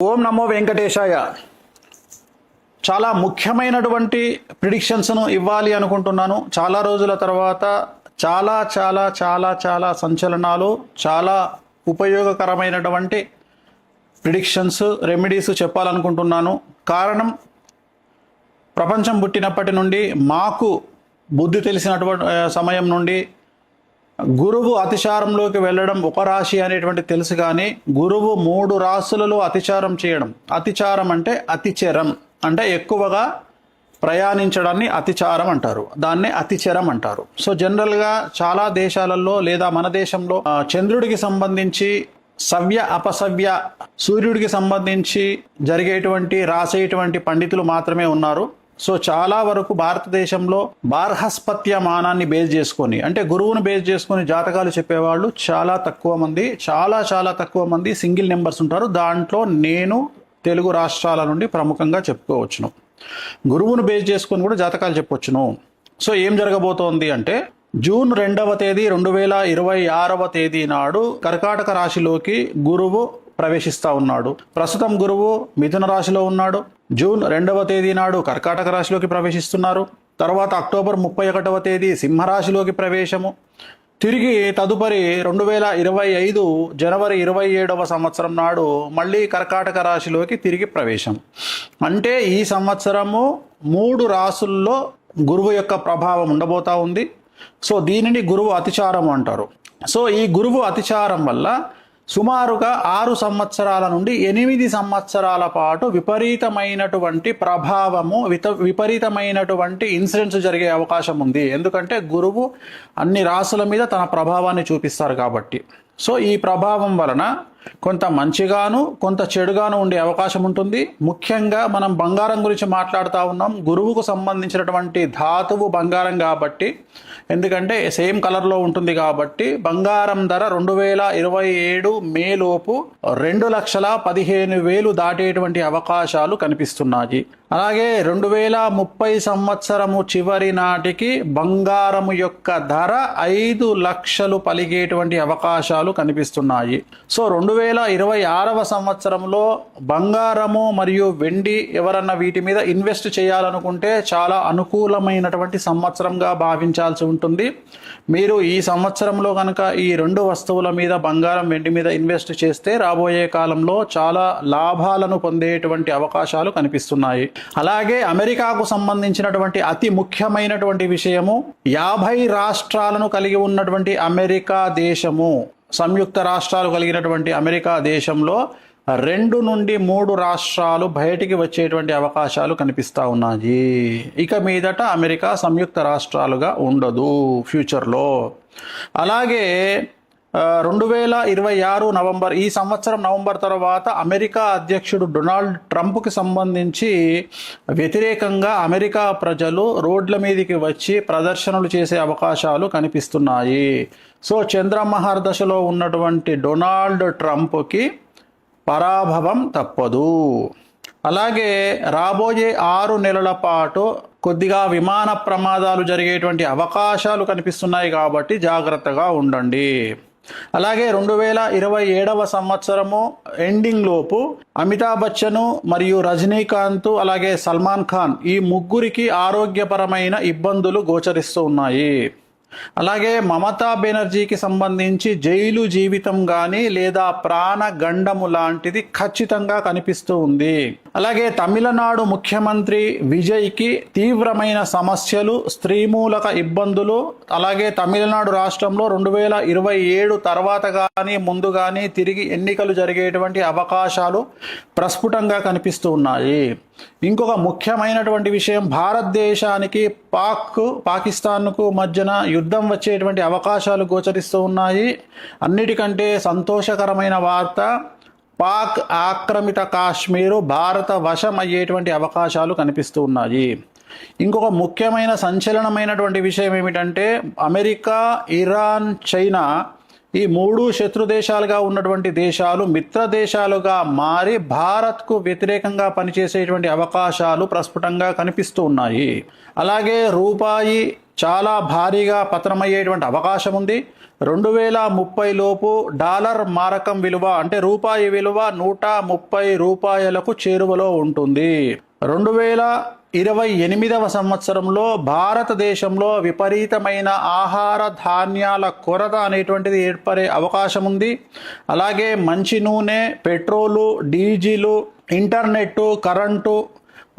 ఓం నమో వెంకటేశాయ. చాలా ముఖ్యమైనటువంటి ప్రిడిక్షన్స్ను ఇవ్వాలి అనుకుంటున్నాను. చాలా రోజుల తర్వాత చాలా చాలా చాలా చాలా సంచలనాలు, చాలా ఉపయోగకరమైనటువంటి ప్రిడిక్షన్స్, రెమెడీస్ చెప్పాలనుకుంటున్నాను. కారణం, ప్రపంచం పుట్టినప్పటి నుండి మాకు బుద్ధి తెలిసినటువంటి సమయం నుండి గురువు అతిచారంలోకి వెళ్ళడం ఒక రాశి అనేటువంటి తెలుసు, కానీ గురువు 3 రాశులలో అతిచారం చేయడం, అతిచారం అంటే అతిచరం అంటే ఎక్కువగా ప్రయాణించడాన్ని అతిచారం అంటారు, దాన్నే అతిచరం అంటారు. సో జనరల్గా చాలా దేశాలలో లేదా మన దేశంలో చంద్రుడికి సంబంధించి సవ్య అపసవ్య, సూర్యుడికి సంబంధించి జరిగేటువంటి రాసేటువంటి పండితులు మాత్రమే ఉన్నారు. సో చాలా వరకు భారతదేశంలో బార్హస్పత్యమానాన్ని బేస్ చేసుకొని, అంటే గురువును బేస్ చేసుకొని జాతకాలు చెప్పేవాళ్ళు చాలా తక్కువ మంది, చాలా తక్కువ మంది, సింగిల్ నెంబర్స్ ఉంటారు. దాంట్లో నేను తెలుగు రాష్ట్రాల నుండి ప్రముఖంగా చెప్పుకోవచ్చును. గురువును బేస్ చేసుకొని కూడా జాతకాలు చెప్పవచ్చును. సో ఏం జరగబోతోంది అంటే, జూన్ 2వ తేదీ 2026వ తేదీ నాడు కర్కాటక రాశిలోకి గురువు ప్రవేశిస్తా ఉన్నాడు. ప్రస్తుతం గురువు మిథున రాశిలో ఉన్నాడు. జూన్ 2వ తేదీ నాడు కర్కాటక రాశిలోకి ప్రవేశిస్తున్నారు. తర్వాత అక్టోబర్ 31వ తేదీ సింహరాశిలోకి ప్రవేశము. తిరిగి తదుపరి 2025 జనవరి 27వ సంవత్సరం నాడు మళ్ళీ కర్కాటక రాశిలోకి తిరిగి ప్రవేశం. అంటే ఈ సంవత్సరము 3 రాశుల్లో గురువు యొక్క ప్రభావం ఉండబోతా ఉంది. సో దీనిని గురువు అతిచారం అంటారు. సో ఈ గురువు అతిచారం వల్ల సుమారుగా 6 సంవత్సరాల నుండి 8 సంవత్సరాల పాటు విపరీతమైనటువంటి ప్రభావము, విపరీతమైనటువంటి ఇన్సిడెంట్స్ జరిగే అవకాశం ఉంది. ఎందుకంటే గురువు అన్ని రాశుల మీద తన ప్రభావాన్ని చూపిస్తారు కాబట్టి. సో ఈ ప్రభావం వలన కొంత మంచిగాను కొంత చెడుగాను ఉండే అవకాశం ఉంటుంది. ముఖ్యంగా మనం బంగారం గురించి మాట్లాడుతూ ఉన్నాం. గురువుకు సంబంధించినటువంటి ధాతువు బంగారం కాబట్టి, ఎందుకంటే సేమ్ కలర్లో ఉంటుంది కాబట్టి బంగారం ధర 2027 మే లోపు 2,15,000 దాటేటువంటి అవకాశాలు కనిపిస్తున్నాయి. అలాగే 2030 సంవత్సరము చివరి నాటికి బంగారము యొక్క ధర 5 లక్షలు పలిగేటువంటి అవకాశాలు కనిపిస్తున్నాయి. సో 2026వ సంవత్సరంలో బంగారము మరియు వెండి ఎవరన్నా వీటి మీద ఇన్వెస్ట్ చేయాలనుకుంటే చాలా అనుకూలమైనటువంటి సంవత్సరంగా భావించాల్సి ఉంటుంది. మీరు ఈ సంవత్సరంలో కనుక ఈ 2 వస్తువుల మీద, బంగారం వెండి మీద ఇన్వెస్ట్ చేస్తే రాబోయే కాలంలో చాలా లాభాలను పొందేటువంటి అవకాశాలు కనిపిస్తున్నాయి. అలాగే అమెరికాకు సంబంధించినటువంటి అతి ముఖ్యమైనటువంటి విషయము, 50 రాష్ట్రాలను కలిగి ఉన్నటువంటి అమెరికా దేశము, సంయుక్త రాష్ట్రాలు కలిగినటువంటి అమెరికా దేశంలో 2 నుండి 3 రాష్ట్రాలు బయటికి వచ్చేటువంటి అవకాశాలు కనిపిస్తూ ఉన్నాయి. ఇక మీదట అమెరికా సంయుక్త రాష్ట్రాలుగా ఉండదు ఫ్యూచర్లో. అలాగే 2026 నవంబర్, ఈ సంవత్సరం నవంబర్ తర్వాత అమెరికా అధ్యక్షుడు డొనాల్డ్ ట్రంప్కి సంబంధించి వ్యతిరేకంగా అమెరికా ప్రజలు రోడ్ల మీదకి వచ్చి ప్రదర్శనలు చేసే అవకాశాలు కనిపిస్తున్నాయి. సో చంద్రమహర్దశలో ఉన్నటువంటి డొనాల్డ్ ట్రంప్కి పరాభవం తప్పదు. అలాగే రాబోయే 6 నెలల పాటు కొద్దిగా విమాన ప్రమాదాలు జరిగేటువంటి అవకాశాలు కనిపిస్తున్నాయి కాబట్టి జాగ్రత్తగా ఉండండి. అలాగే 2027వ సంవత్సరము ఎండింగ్ లోపు అమితాబ్ బచ్చన్ మరియు రజనీకాంత్ అలాగే సల్మాన్ ఖాన్, ఈ ముగ్గురికి ఆరోగ్యపరమైన ఇబ్బందులు గోచరిస్తూ ఉన్నాయి. అలాగే మమతా బెనర్జీకి సంబంధించి జైలు జీవితం కానీ లేదా ప్రాణగండము లాంటిది ఖచ్చితంగా కనిపిస్తూ ఉంది. అలాగే తమిళనాడు ముఖ్యమంత్రి విజయ్కి తీవ్రమైన సమస్యలు, స్త్రీమూలక ఇబ్బందులు, అలాగే తమిళనాడు రాష్ట్రంలో 2027 తర్వాత కానీ ముందు కానీ తిరిగి ఎన్నికలు జరిగేటువంటి అవకాశాలు ప్రస్ఫుటంగా కనిపిస్తూ ఉన్నాయి. ఇంకొక ముఖ్యమైనటువంటి విషయం, భారతదేశానికి పాకిస్తాన్కు మధ్యన యుద్ధం వచ్చేటువంటి అవకాశాలు గోచరిస్తూ ఉన్నాయి. అన్నిటికంటే సంతోషకరమైన వార్త, పాక్ ఆక్రమిత కాశ్మీరు భారత వశం అయ్యేటువంటి అవకాశాలు కనిపిస్తూ ఉన్నాయి. ఇంకొక ముఖ్యమైన సంచలనమైనటువంటి విషయం ఏమిటంటే, అమెరికా, ఇరాన్, చైనా ఈ 3 శత్రు దేశాలుగా ఉన్నటువంటి దేశాలు మిత్ర దేశాలుగా మారి భారత్కు వ్యతిరేకంగా పనిచేసేటువంటి అవకాశాలు ప్రస్ఫుటంగా కనిపిస్తూ ఉన్నాయి. అలాగే రూపాయి చాలా భారీగా పతనమయ్యేటువంటి అవకాశం ఉంది. 2030 లోపు డాలర్ మారకం విలువ అంటే రూపాయి విలువ 130 రూపాయలకు చేరువలో ఉంటుంది. 2028వ సంవత్సరంలో భారతదేశంలో విపరీతమైన ఆహార ధాన్యాల కొరత అనేటువంటిది ఏర్పడే అవకాశం ఉంది. అలాగే మంచి నూనె, పెట్రోలు, డీజిలు, ఇంటర్నెట్టు, కరెంటు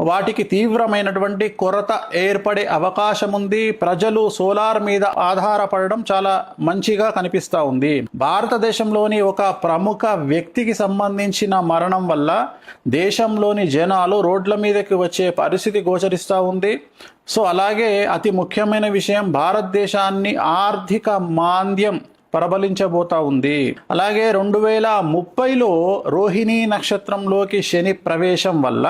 వాటికి తీవ్రమైనటువంటి కొరత ఏర్పడే అవకాశం ఉంది. ప్రజలు సోలార్ మీద ఆధారపడడం చాలా మంచిగా కనిపిస్తూ ఉంది. భారతదేశంలోని ఒక ప్రముఖ వ్యక్తికి సంబంధించిన మరణం వల్ల దేశంలోని జనాలు రోడ్ల మీదకి వచ్చే పరిస్థితి గోచరిస్తూ ఉంది. సో అలాగే అతి ముఖ్యమైన విషయం, భారతదేశాన్ని ఆర్థిక మాంద్యం ప్రబలించబోతా ఉంది. అలాగే 2030లో రోహిణీ నక్షత్రంలోకి శని ప్రవేశం వల్ల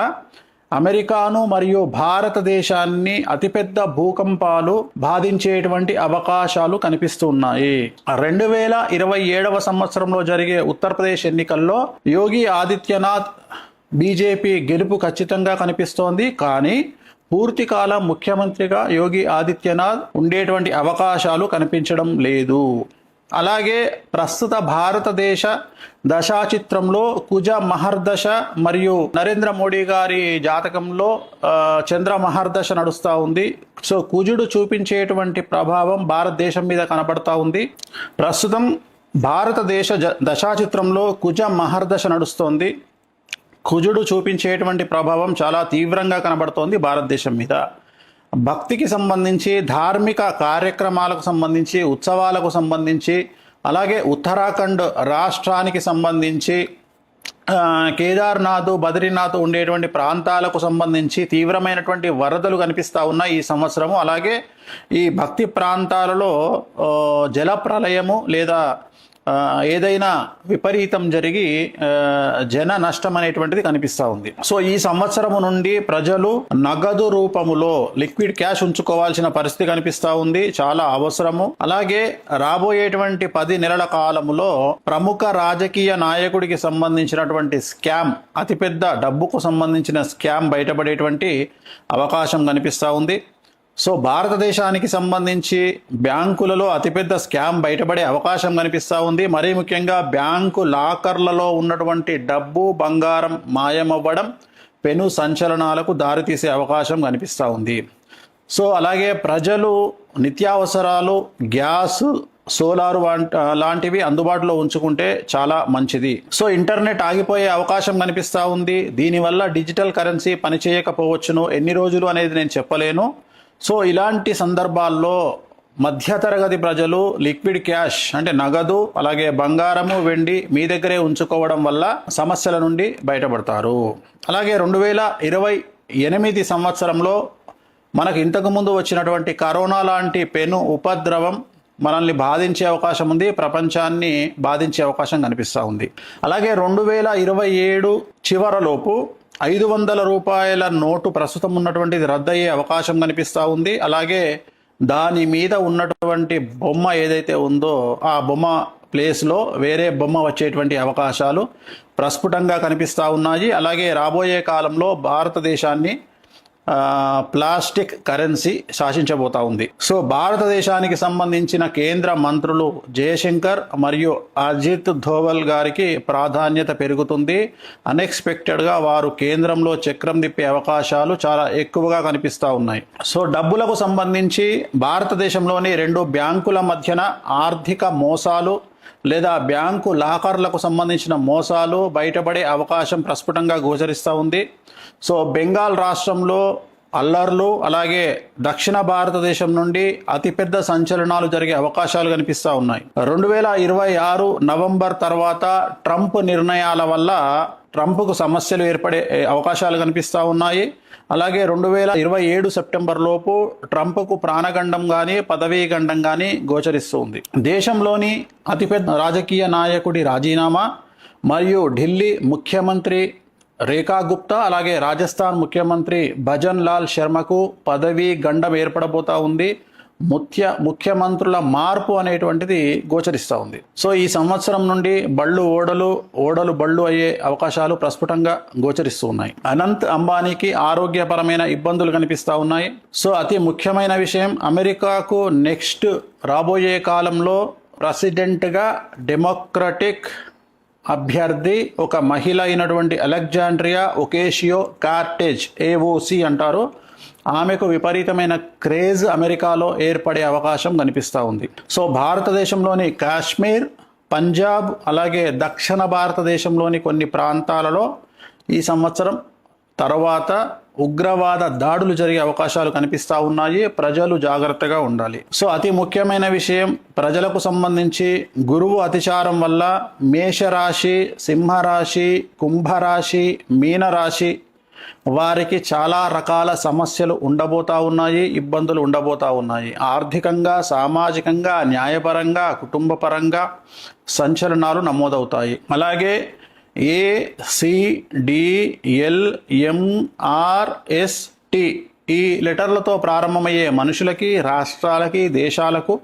అమెరికాను మరియు భారతదేశాన్ని అతిపెద్ద భూకంపాలు బాధించేటువంటి అవకాశాలు కనిపిస్తున్నాయి. 2027వ సంవత్సరంలో జరిగే ఉత్తరప్రదేశ్ ఎన్నికల్లో యోగి ఆదిత్యనాథ్ బీజేపీ గెలుపు ఖచ్చితంగా కనిపిస్తోంది. కానీ పూర్తికాలం ముఖ్యమంత్రిగా యోగి ఆదిత్యనాథ్ ఉండేటువంటి అవకాశాలు కనిపించడం లేదు. అలాగే ప్రస్తుత భారతదేశ దశాచిత్రంలో కుజ మహర్దశ మరియు నరేంద్ర మోడీ గారి జాతకంలో చంద్ర మహర్దశ నడుస్తూ ఉంది. సో కుజుడు చూపించేటువంటి ప్రభావం భారతదేశం మీద కనబడతా ఉంది. ప్రస్తుతం భారతదేశ దశాచిత్రంలో కుజ మహర్దశ నడుస్తోంది. కుజుడు చూపించేటువంటి ప్రభావం చాలా తీవ్రంగా కనబడుతోంది భారతదేశం మీద. భక్తికి సంబంధించి, ధార్మిక కార్యక్రమాలకు సంబంధించి, ఉత్సవాలకు సంబంధించి, అలాగే ఉత్తరాఖండ్ రాష్ట్రానికి సంబంధించి, కేదార్నాథ్, బద్రీనాథ్ ఉండేటువంటి ప్రాంతాలకు సంబంధించి తీవ్రమైనటువంటి వరదలు కనిపిస్తూ ఉన్నాయి ఈ సంవత్సరము. అలాగే ఈ భక్తి ప్రాంతాలలో జల ప్రళయము లేదా ఏదైనా విపరీతం జరిగి జన నష్టం అనేటువంటిది కనిపిస్తూ ఉంది. సో ఈ సంవత్సరము నుండి ప్రజలు నగదు రూపములో లిక్విడ్ క్యాష్ ఉంచుకోవాల్సిన పరిస్థితి కనిపిస్తూ ఉంది, చాలా అవసరము. అలాగే రాబోయేటువంటి 10 నెలల కాలములో ప్రముఖ రాజకీయ నాయకుడికి సంబంధించినటువంటి స్కామ్, అతిపెద్ద డబ్బుకు సంబంధించిన స్కామ్ బయటపడేటువంటి అవకాశం కనిపిస్తూ ఉంది. సో భారతదేశానికి సంబంధించి బ్యాంకులలో అతిపెద్ద స్కామ్ బయటపడే అవకాశం కనిపిస్తూ ఉంది. మరీ ముఖ్యంగా బ్యాంకు లాకర్లలో ఉన్నటువంటి డబ్బు, బంగారం మాయమవ్వడం పెను సంచలనాలకు దారితీసే అవకాశం కనిపిస్తూ ఉంది. సో అలాగే ప్రజలు నిత్యావసరాలు, గ్యాస్, సోలార్ లాంటివి అందుబాటులో ఉంచుకుంటే చాలా మంచిది. సో ఇంటర్నెట్ ఆగిపోయే అవకాశం కనిపిస్తూ ఉంది. దీనివల్ల డిజిటల్ కరెన్సీ పనిచేయకపోవచ్చును, ఎన్ని రోజులు అనేది నేను చెప్పలేను. సో ఇలాంటి సందర్భాల్లో మధ్యతరగతి ప్రజలు లిక్విడ్ క్యాష్ అంటే నగదు, అలాగే బంగారము, వెండి మీ దగ్గరే ఉంచుకోవడం వల్ల సమస్యల నుండి బయటపడతారు. అలాగే 2028 సంవత్సరంలో మనకు ఇంతకుముందు వచ్చినటువంటి కరోనా లాంటి పెను ఉపద్రవం మనల్ని బాధించే అవకాశం ఉంది, ప్రపంచాన్ని బాధించే అవకాశం కనిపిస్తూ ఉంది. అలాగే 2027 చివరలోపు 500 రూపాయల నోటు ప్రస్తుతం ఉన్నటువంటిది రద్దయ్యే అవకాశం కనిపిస్తూ ఉంది. అలాగే దాని మీద ఉన్నటువంటి బొమ్మ ఏదైతే ఉందో ఆ బొమ్మ ప్లేస్లో వేరే బొమ్మ వచ్చేటువంటి అవకాశాలు ప్రస్ఫుటంగా కనిపిస్తూ ఉన్నాయి. అలాగే రాబోయే కాలంలో భారతదేశాన్ని ప్లాస్టిక్ కరెన్సీ శాసించబోతా ఉంది. సో భారతదేశానికి సంబంధించిన కేంద్ర మంత్రులు జయశంకర్ మరియు అజిత్ ధోవల్ గారికి ప్రాధాన్యత పెరుగుతుంది. అన్ఎక్స్పెక్టెడ్గా వారు కేంద్రంలో చక్రం తిప్పే అవకాశాలు చాలా ఎక్కువగా కనిపిస్తూ ఉన్నాయి. సో డబ్బులకు సంబంధించి భారతదేశంలోని 2 బ్యాంకుల మధ్యన ఆర్థిక మోసాలు లేదా బ్యాంకు లాకర్లకు సంబంధించిన మోసాలు బయటపడే అవకాశం ప్రస్ఫుటంగా గోచరిస్తూ ఉంది. సో బెంగాల్ రాష్ట్రంలో అల్లర్లు, అలాగే దక్షిణ భారతదేశం నుండి అతిపెద్ద సంచలనాలు జరిగే అవకాశాలు కనిపిస్తూ ఉన్నాయి. 2026 నవంబర్ తర్వాత ట్రంప్ నిర్ణయాల వల్ల ట్రంప్కు సమస్యలు ఏర్పడే అవకాశాలు కనిపిస్తూ ఉన్నాయి. అలాగే 2027 సెప్టెంబర్ లోపు ట్రంప్కు ప్రాణగండం కానీ పదవీ గండం కానీ గోచరిస్తూ ఉంది. దేశంలోని అతిపెద్ద రాజకీయ నాయకుడి రాజీనామా మరియు ఢిల్లీ ముఖ్యమంత్రి రేఖా గుప్తా, అలాగే రాజస్థాన్ ముఖ్యమంత్రి భజన్ లాల్ శర్మకు పదవీ గండం ఏర్పడబోతా ఉంది. ముఖ్యమంత్రుల మార్పు అనేటువంటిది గోచరిస్తూ ఉంది. సో ఈ సంవత్సరం నుండి ఓడలు బళ్ళు అయ్యే అవకాశాలు ప్రస్ఫుటంగా గోచరిస్తూ ఉన్నాయి. అనంత్ అంబానీకి ఆరోగ్యపరమైన ఇబ్బందులు కనిపిస్తూ ఉన్నాయి. సో అతి ముఖ్యమైన విషయం, అమెరికాకు నెక్స్ట్ రాబోయే కాలంలో ప్రెసిడెంట్గా డెమోక్రటిక్ అభ్యర్థి ఒక మహిళ అయినటువంటి అలెగ్జాండ్రియా ఒకేషియో కార్టెజ్, ఏఓసి అంటారు. ఆమెకు విపరీతమైన క్రేజ్ అమెరికాలో ఏర్పడే అవకాశం కనిపిస్తూ ఉంది. సో భారతదేశంలోని కాశ్మీర్, పంజాబ్, అలాగే దక్షిణ భారతదేశంలోని కొన్ని ప్రాంతాలలో ఈ సంవత్సరం తర్వాత ఉగ్రవాద దాడులు జరిగే అవకాశాలు కనిపిస్తూ ఉన్నాయి. ప్రజలు జాగ్రత్తగా ఉండాలి. సో అతి ముఖ్యమైన విషయం, ప్రజలకు సంబంధించి గురువు అతిచారం వల్ల మేషరాశి, సింహరాశి, కుంభరాశి, మీనరాశి వారికి చాలా రకాల సమస్యలు ఉండబోతా ఉన్నాయి, ఇబ్బందులు ఉండబోతా ఉన్నాయి. ఆర్థికంగా, సామాజికంగా, న్యాయపరంగా, కుటుంబపరంగా సంచలనాలు నమోదవుతాయి. అలాగే ACDLMRST ఈ లెటర్లతో ప్రారంభమయ్యే మనుషులకి, రాష్ట్రాలకి, దేశాలకు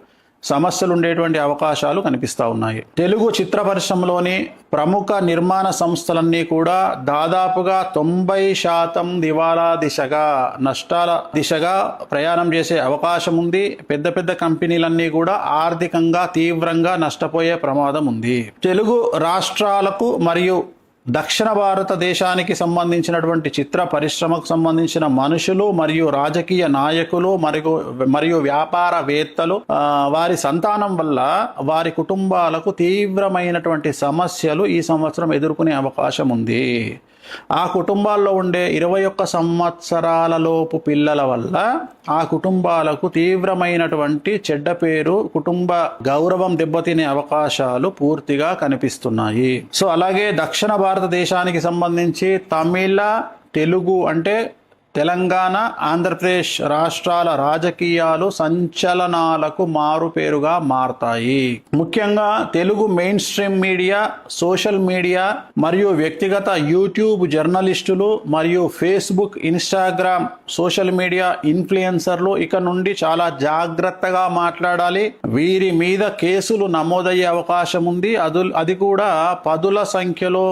సమస్యలు ఉండేటువంటి అవకాశాలు కనిపిస్తూ ఉన్నాయి. తెలుగు చిత్ర పరిశ్రమలోని ప్రముఖ నిర్మాణ సంస్థలన్నీ కూడా దాదాపుగా 90% దివాలా దిశగా, నష్టాల దిశగా ప్రయాణం చేసే అవకాశం ఉంది. పెద్ద పెద్ద కంపెనీలన్నీ కూడా ఆర్థికంగా తీవ్రంగా నష్టపోయే ప్రమాదం ఉంది. తెలుగు రాష్ట్రాలకు మరియు దక్షిణ భారతదేశానికి సంబంధించినటువంటి చిత్ర పరిశ్రమకు సంబంధించిన మనుషులు మరియు రాజకీయ నాయకులు మరియు వ్యాపారవేత్తలు వారి సంతానం వల్ల వారి కుటుంబాలకు తీవ్రమైనటువంటి సమస్యలు ఈ సంవత్సరం ఎదుర్కొనే అవకాశం ఉంది. ఆ కుటుంబాల్లో ఉండే 21 సంవత్సరాల లోపు పిల్లల వల్ల ఆ కుటుంబాలకు తీవ్రమైనటువంటి చెడ్డ పేరు, కుటుంబ గౌరవం దెబ్బతినే అవకాశాలు పూర్తిగా కనిపిస్తున్నాయి. సో అలాగే దక్షిణ భారతదేశానికి సంబంధించి తమిళ, తెలుగు అంటే తెలంగాణ, ఆంధ్రప్రదేశ్ రాష్ట్రాల రాజకీయాలు సంచలనాలకు మారుపేరుగా మారతాయి. ముఖ్యంగా Telugu main stream media, social media మరియు వ్యక్తిగత యూట్యూబ్ జర్నలిస్టులు మరియు ఫేస్బుక్, ఇన్స్టాగ్రామ్ సోషల్ మీడియా ఇన్ఫ్లుయెన్సర్లు ఇక నుండి చాలా జాగ్రత్తగా మాట్లాడాలి. వీరి మీద కేసులు నమోదయ్యే అవకాశం ఉంది. అది కూడా పదుల సంఖ్యలో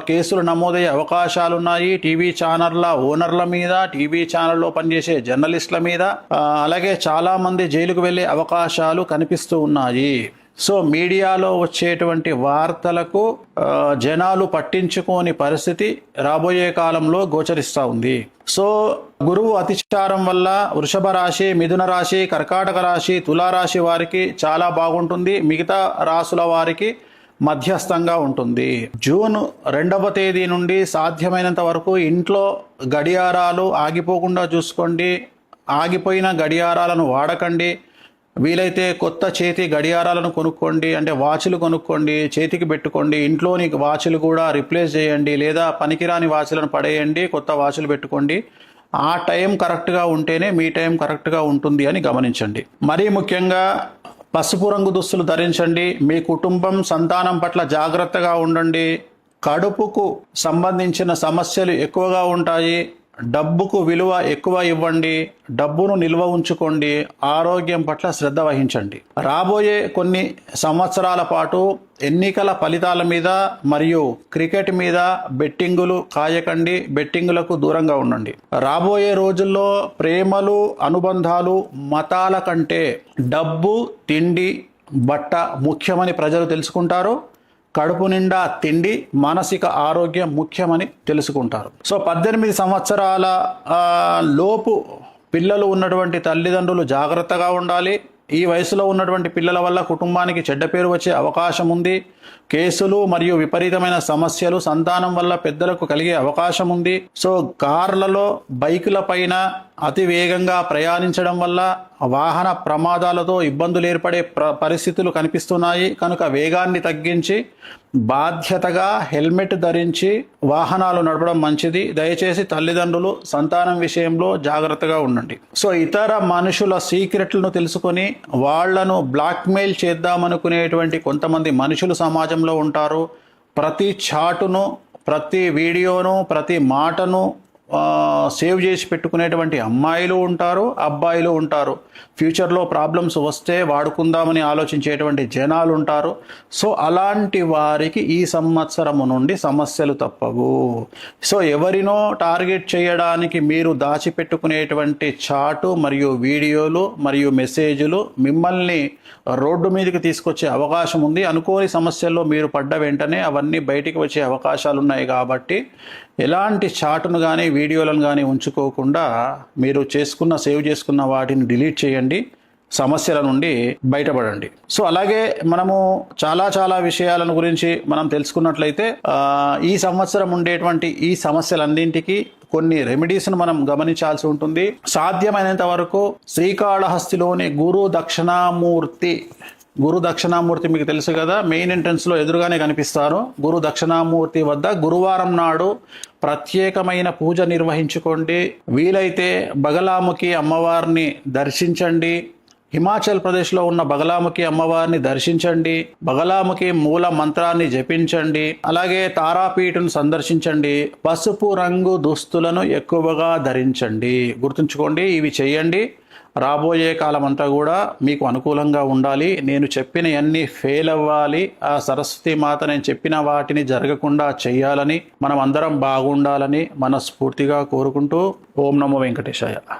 కేసులు నమోదయ్యే అవకాశాలున్నాయి. టీవీ ఛానళ్ల ఓనర్ల మీద, టీవీ ఛానల్లో పనిచేసే జర్నలిస్టుల మీద, అలాగే చాలా మంది జైలుకు వెళ్ళే అవకాశాలు కనిపిస్తూ ఉన్నాయి. సో మీడియాలో వచ్చేటువంటి వార్తలకు జనాలు పట్టించుకోని పరిస్థితి రాబోయే కాలంలో గోచరిస్తూ ఉంది. సో గురువు అతిచారం వల్ల వృషభ రాశి, మిథున రాశి, కర్కాటక రాశి, తులారాశి వారికి చాలా బాగుంటుంది. మిగతా రాశుల వారికి మధ్యస్థంగా ఉంటుంది. జూన్ 2వ తేదీ నుండి సాధ్యమైనంత వరకు ఇంట్లో గడియారాలు ఆగిపోకుండా చూసుకోండి. ఆగిపోయిన గడియారాలను వాడకండి. వీలైతే కొత్త చేతి గడియారాలను కొనుక్కోండి, అంటే వాచ్లు కొనుక్కోండి, చేతికి పెట్టుకోండి. ఇంట్లోని వాచ్లు కూడా రిప్లేస్ చేయండి, లేదా పనికిరాని వాచ్లను పడేయండి, కొత్త వాచ్లు పెట్టుకోండి. ఆ టైం కరెక్ట్గా ఉంటేనే మీ టైం కరెక్ట్గా ఉంటుంది అని గమనించండి. మరీ ముఖ్యంగా పసుపు రంగు దుస్తులు ధరించండి. మీ కుటుంబం, సంతానం పట్ల జాగ్రత్తగా ఉండండి. కడుపుకు సంబంధించిన సమస్యలు ఎక్కువగా ఉంటాయి. డబ్బుకు విలువ ఎక్కువ ఇవ్వండి. డబ్బును నిల్వ ఉంచుకోండి. ఆరోగ్యం పట్ల శ్రద్ధ వహించండి. రాబోయే కొన్ని సంవత్సరాల పాటు ఎన్నికల ఫలితాల మీద మరియు క్రికెట్ మీద బెట్టింగులు కాయకండి. బెట్టింగులకు దూరంగా ఉండండి. రాబోయే రోజుల్లో ప్రేమలు, అనుబంధాలు మతాల కంటే డబ్బు, తిండి, బట్ట ముఖ్యమని ప్రజలు తెలుసుకుంటారు. కడుపు నిండా తిండి, మానసిక ఆరోగ్యం ముఖ్యమని తెలుసుకుంటారు. సో 18 సంవత్సరాల లోపు పిల్లలు ఉన్నటువంటి తల్లిదండ్రులు జాగ్రత్తగా ఉండాలి. ఈ వయసులో ఉన్నటువంటి పిల్లల వల్ల కుటుంబానికి చెడ్డ పేరు వచ్చే అవకాశం ఉంది. కేసులు మరియు విపరీతమైన సమస్యలు సంతానం వల్ల పెద్దలకు కలిగే అవకాశం ఉంది. సో కార్లలో, బైకుల పైన అతి వేగంగా ప్రయాణించడం వల్ల వాహన ప్రమాదాలతో ఇబ్బందులు ఏర్పడే పరిస్థితులు కనిపిస్తున్నాయి. కనుక వేగాన్ని తగ్గించి బాధ్యతగా హెల్మెట్ ధరించి వాహనాలు నడపడం మంచిది. దయచేసి తల్లిదండ్రులు సంతానం విషయంలో జాగ్రత్తగా ఉండండి. సో ఇతర మనుషుల సీక్రెట్లను తెలుసుకొని వాళ్లను బ్లాక్మెయిల్ చేద్దామనుకునేటువంటి కొంతమంది మనుషులు సమాజంలో ఉంటారు. ప్రతి చాటును, ప్రతి వీడియోను, ప్రతి మాటను సేవ్ చేసి పెట్టుకునేటువంటి అమ్మాయిలు ఉంటారు, అబ్బాయిలు ఉంటారు. ఫ్యూచర్లో ప్రాబ్లమ్స్ వస్తే వాడుకుందామని ఆలోచించేటువంటి జనాలు ఉంటారు. సో అలాంటి వారికి ఈ సంవత్సరము నుండి సమస్యలు తప్పవు. సో ఎవరినో టార్గెట్ చేయడానికి మీరు దాచిపెట్టుకునేటువంటి చాటు మరియు వీడియోలు మరియు మెసేజ్లు మిమ్మల్ని రోడ్డు మీదకి తీసుకొచ్చే అవకాశం ఉంది. అనుకోని సమస్యల్లో మీరు పడ్డ వెంటనే అవన్నీ బయటికి వచ్చే అవకాశాలు ఉన్నాయి. కాబట్టి ఎలాంటి చాటును కానీ వీడియోలను కానీ ఉంచుకోకుండా మీరు సేవ్ చేసుకున్న వాటిని డిలీట్ చేయండి, సమస్యల నుండి బయటపడండి. సో అలాగే మనము చాలా విషయాలను గురించి మనం తెలుసుకున్నట్లయితే ఈ సంవత్సరం ఉండేటువంటి ఈ సమస్యలన్నింటికి కొన్ని రెమెడీస్ను మనం గమనించాల్సి ఉంటుంది. సాధ్యమైనంత వరకు శ్రీకాళహస్తిలోని గురు దక్షిణామూర్తి మీకు తెలుసు కదా, మెయిన్ ఎంట్రన్స్లో ఎదురుగానే కనిపిస్తారు. గురు దక్షిణామూర్తి వద్ద గురువారం నాడు ప్రత్యేకమైన పూజ నిర్వహించుకోండి. వీలైతే బగలాముఖి అమ్మవారిని దర్శించండి. హిమాచల్ ప్రదేశ్లో ఉన్న బగలాముఖి అమ్మవారిని దర్శించండి. బగలాముఖి మూల మంత్రాన్ని జపించండి. అలాగే తారాపీఠను సందర్శించండి. పసుపు రంగు దుస్తులను ఎక్కువగా ధరించండి. గుర్తుంచుకోండి, ఇవి చేయండి. రాబోయే కాలం అంతా కూడా మీకు అనుకూలంగా ఉండాలి. నేను చెప్పిన అన్ని ఫెయిల్ అవ్వాలి. ఆ సరస్వతి మాత నేను చెప్పిన వాటిని జరగకుండా చేయాలని, మనం అందరం బాగుండాలని మనస్ఫూర్తిగా కోరుకుంటూ ఓం నమో వెంకటేశాయ.